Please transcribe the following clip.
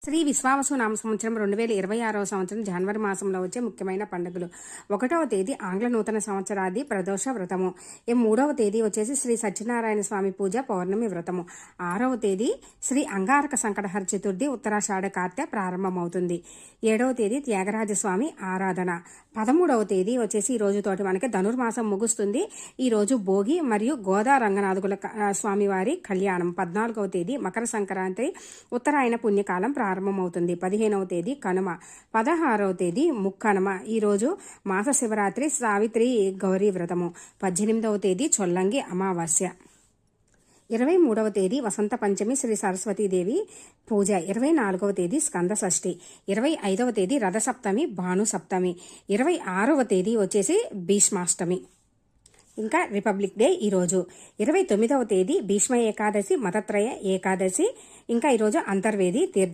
శ్రీ విశ్వావసు నామ సంవత్సరం 2026వ సంవత్సరం జనవరి మాసంలో వచ్చే ముఖ్యమైన పండుగలు. 1వ తేదీ ఆంగ్ల నూతన సంవత్సరాది ప్రదోష వ్రతము. 3వ తేదీ వచ్చేసి శ్రీ సత్యనారాయణ స్వామి పూజ పౌర్ణమి వ్రతము. 6వ తేదీ శ్రీ అంగారక సంకటహర చతుర్థి ఉత్తరాషాఢ కార్తె ప్రారంభమవుతుంది. 7వ తేదీ త్యాగరాజ స్వామి ఆరాధన. 13వ తేదీ వచ్చేసి ఈ రోజుతోటి మనకి ధనుర్మాసం ముగుస్తుంది. ఈ రోజు భోగి మరియు గోదా రంగనాథుల స్వామివారి కళ్యాణం. 14వ తేదీ మకర సంక్రాంతి ఉత్తరాయణ పుణ్యకాలం ప్రారంభమవుతుంది. 15వ తేదీ కనుమ. 16వ తేదీ ముక్కనుమ. ఈరోజు మాస శివరాత్రి సావిత్రి గౌరీ వ్రతము. 18వ తేదీ చొల్లంగి అమావాస్య. 23వ తేదీ వసంత పంచమి శ్రీ సరస్వతీదేవి పూజ. 24వ తేదీ స్కంద షష్ఠి. 25వ తేదీ రథసప్తమి భాను సప్తమి. 26వ తేదీ వచ్చేసి భీష్మాష్టమి. ఇంకా రిపబ్లిక్ డే ఈరోజు. 29వ తేదీ భీష్మ ఏకాదశి మతత్రయ ఏకాదశి. ఇంకా ఈరోజు అంతర్వేది తీర్థ